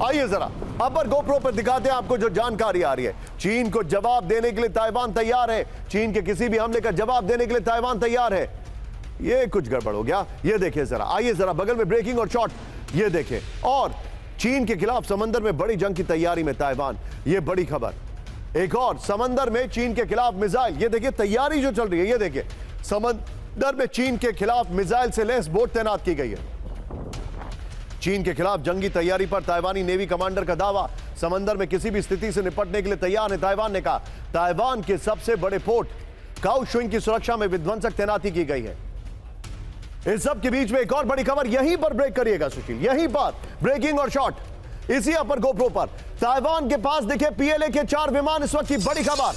आइए जरा अपर गोप्रो पर दिखाते हैं आपको जो जानकारी आ रही है। चीन को जवाब देने के लिए ताइवान तैयार है। चीन के किसी भी हमले का जवाब देने के लिए ताइवान तैयार है। ये कुछ गड़बड़ हो गया। ये देखिए जरा, आइए जरा बगल में ब्रेकिंग और शॉट ये देखें। और चीन के खिलाफ समंदर में बड़ी जंग की तैयारी में ताइवान, ये बड़ी खबर। एक और समंदर में चीन के खिलाफ मिसाइल, ये देखिए तैयारी जो चल रही है। ये देखिए समंदर में चीन के खिलाफ मिसाइल से लैस बोट तैनात की गई है। चीन के खिलाफ जंगी तैयारी पर ताइवानी नेवी कमांडर का दावा। समंदर में किसी भी स्थिति से निपटने के लिए तैयार है ताइवान ने कहा। ताइवान के सबसे बड़े पोर्ट काओशुइंग की सुरक्षा में विध्वंसक तैनाती की गई है। इस सब के बीच में एक और बड़ी खबर, यहीं पर ब्रेक करिएगा सुशील, यहीं पर ब्रेकिंग और शॉट इसी अपर गोप्रो पर। ताइवान के पास दिखे पीएलए के 4 विमान, इस वक्त की बड़ी खबर।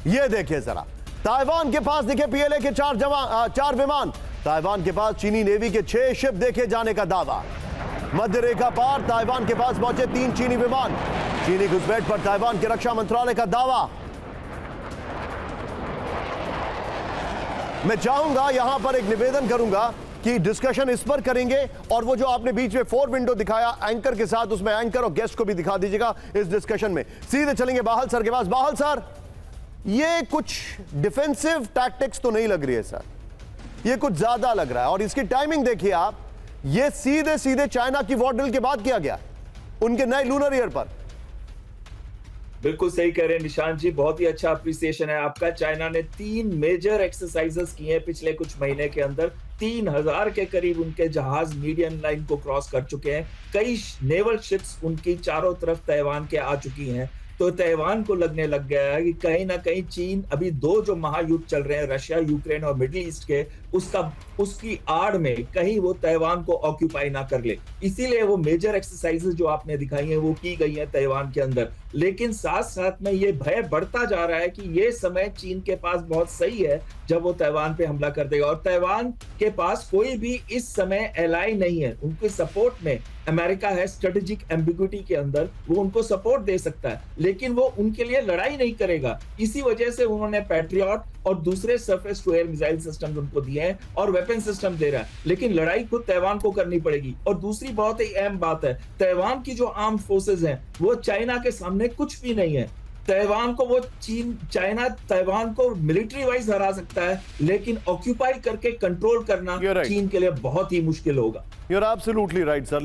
यह देखिए जरा, ताइवान के पास दिखे पीएलए के 4 विमान। ताइवान के पास चीनी नेवी के 6 शिप देखे जाने का दावा। मध्य रेखा पार ताइवान के पास पहुंचे 3 चीनी विमान। चीनी घुसपैठ पर ताइवान के रक्षा मंत्रालय का दावा। मैं चाहूंगा यहां पर एक निवेदन करूंगा कि डिस्कशन इस पर करेंगे, और वो जो आपने बीच में 4 विंडो दिखाया एंकर के साथ, उसमें एंकर और गेस्ट को भी दिखा दीजिएगा इस डिस्कशन में। सीधे चलेंगे बाहल सर के पास। बाहल सर, ये कुछ डिफेंसिव टैक्टिक्स तो नहीं लग रही है सर, ये कुछ ज्यादा लग रहा है। और इसकी टाइमिंग देखिए आप, ये सीधे सीधे चाइना की वॉर ड्रिल के बाद किया गया, उनके नए लूनर ईयर पर। बिल्कुल सही कह रहे हैं निशांत जी, बहुत ही अच्छा अप्रिसिएशन है आपका। चाइना ने 3 मेजर एक्सरसाइजेस किए हैं पिछले कुछ महीने के अंदर। 3000 के करीब उनके जहाज मीडियम लाइन को क्रॉस कर चुके हैं। कई नेवल शिप्स उनकी चारों तरफ ताइवान के आ चुकी हैं। तो ताइवान को लगने लग गया है कि कहीं ना कहीं चीन अभी 2 जो महायुद्ध चल रहे हैं, रशिया यूक्रेन और मिडिल ईस्ट के, उसकी आड़ में कहीं वो ताइवान को ऑक्यूपाई ना कर ले। इसीलिए वो मेजर एक्सरसाइजेस जो आपने दिखाई हैं वो की गई हैं ताइवान के अंदर। लेकिन साथ साथ में ये भय बढ़ता जा रहा है कि ये समय चीन के पास बहुत सही है जब वो ताइवान पे हमला कर देगा। और ताइवान के पास कोई भी इस समय एलाई नहीं है। उनके सपोर्ट में अमेरिका है, स्ट्रेटेजिक एम्बिग्युइटी के अंदर वो उनको सपोर्ट दे सकता है, लेकिन वो उनके लिए लड़ाई नहीं करेगा। इसी वजह से उन्होंने पैट्रियट और दूसरे surface to air missile system उनको दिए हैं और वेपन सिस्टम दे रहा है। लेकिन लड़ाई खुद ताइवान को करनी पड़ेगी। और दूसरी बहुत ही अहम बात है, ताइवान की जो आर्म्ड फोर्सेस हैं वो चाइना के सामने कुछ भी नहीं है। ताइवान को चाइना ताइवान को मिलिट्री वाइज हरा सकता है, लेकिन ऑक्यूपाई करके कंट्रोल करना चीन के लिए बहुत ही मुश्किल होगा। You're absolutely right, sir.